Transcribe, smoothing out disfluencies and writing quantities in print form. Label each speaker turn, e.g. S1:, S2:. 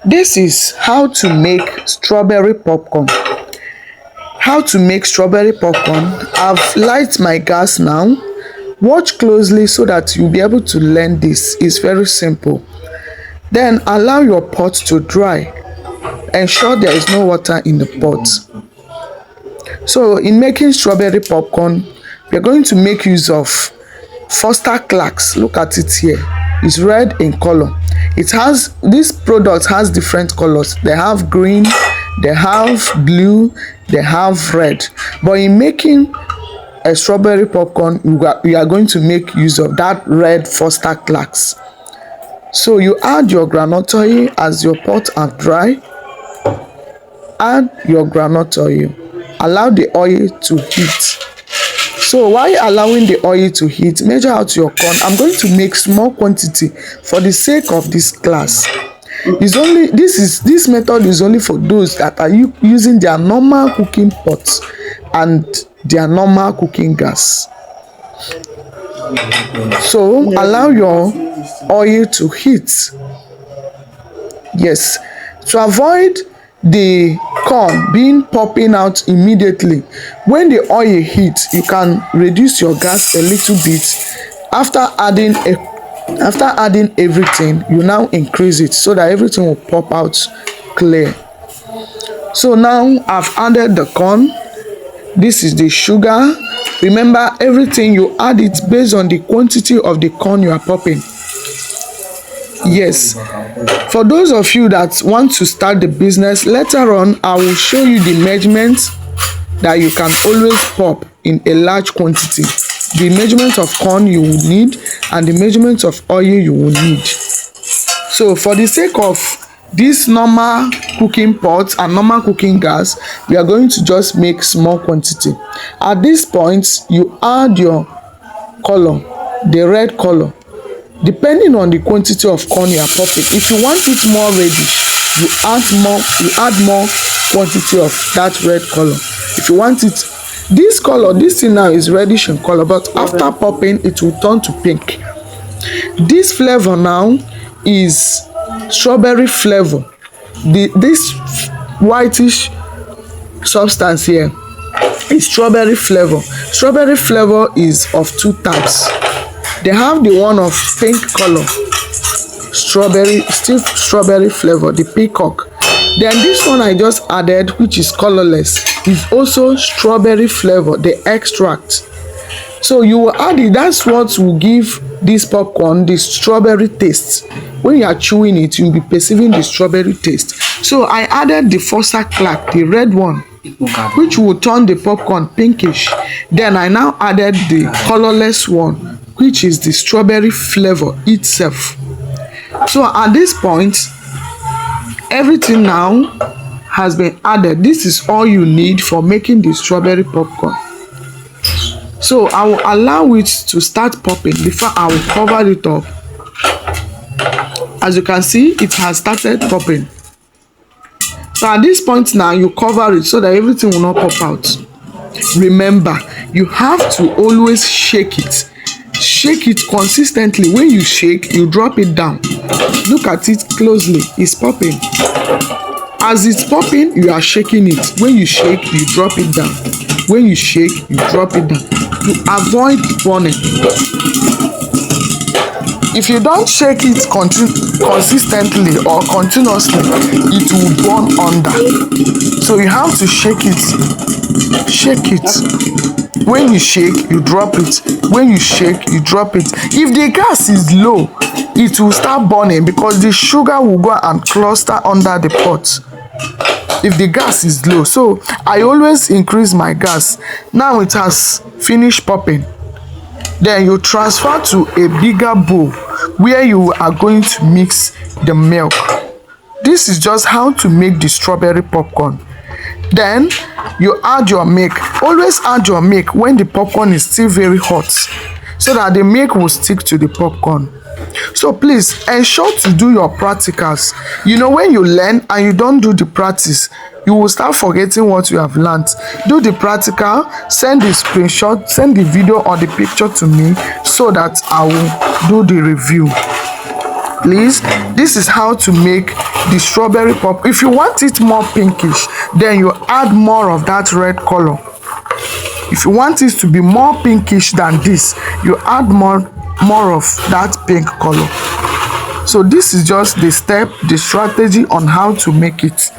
S1: This is how to make strawberry popcorn. How to make strawberry popcorn. I've light my gas now. Watch closely so that you'll be able to learn this. It's very simple. Then allow your pot to dry. Ensure there is no water in the pot. So in making strawberry popcorn, we are going to make use of Foster Clarks. Look at it here. It's red in color. This product has different colors. They have green, they have blue, they have red. But in making a strawberry popcorn, we are going to make use of that red Foster Clarks. So you add your groundnut oil as your pot are dry. Add your groundnut oil. Allow the oil to heat. So while allowing the oil to heat, measure out your corn. I'm going to make small quantity for the sake of this class. This method is only for those that are using their normal cooking pots and their normal cooking gas. So allow your oil to heat. Yes, to avoid the corn being popping out immediately, when the oil heats, you can reduce your gas a little bit. After adding everything, you now increase it so that everything will pop out clear. So now I've added the corn. This is the sugar. Remember, everything you add it based on the quantity of the corn you are popping. Yes, for those of you that want to start the business, later on I will show you the measurements that you can always pop in a large quantity. The measurement of corn you will need and the measurement of oil you will need. So for the sake of this normal cooking pot and normal cooking gas, we are going to just make small quantity. At this point, you add your color, the red color. Depending on the quantity of corn you are popping, if you want it more reddish, you add more quantity of that red color. If you want it this thing now is reddish in color, but after popping it will turn to pink. This flavor now is strawberry flavor. This whitish substance here is strawberry flavor. Strawberry flavor is of two types. They have the one of pink color, still strawberry flavor, the peacock. Then this one I just added, which is colorless, is also strawberry flavor, the extract. So you will add it. That's what will give this popcorn the strawberry taste. When you are chewing it, you'll be perceiving the strawberry taste. So I added the Foster Clark, the red one, which will turn the popcorn pinkish. Then I now added the colorless one, which is the strawberry flavor itself. So at this point, everything now has been added. This is all you need for making the strawberry popcorn. So I will allow it to start popping before I will cover it up. As you can see, it has started popping. So at this point now, you cover it so that everything will not pop out. Remember, you have to always shake it. Shake it consistently. When you shake, you drop it down. Look at it closely. It's popping. As it's popping, you are shaking it. When you shake, you drop it down. When you shake, you drop it down to avoid burning. If you don't shake it consistently or continuously, it will burn under. So you have to shake it. Shake it. When you shake, you drop it. When you shake, you drop it. If the gas is low, it will start burning because the sugar will go and cluster under the pot. If the gas is low, so I always increase my gas. Now it has finished popping. Then you transfer to a bigger bowl where you are going to mix the milk. This is just how to make the strawberry popcorn. Then you add your milk. Always add your milk when the popcorn is still very hot, so that the milk will stick to the popcorn. So please ensure to do your practicals. You know, when you learn and you don't do the practice, you will start forgetting what you have learned. Do the practical, send the screenshot, send the video or the picture to me so that I will do the review. please. This is how to make the strawberry pop. If you want it more pinkish, then you add more of that red color. If you want it to be more pinkish than this, you add more of that pink color. So this is just the strategy on how to make it.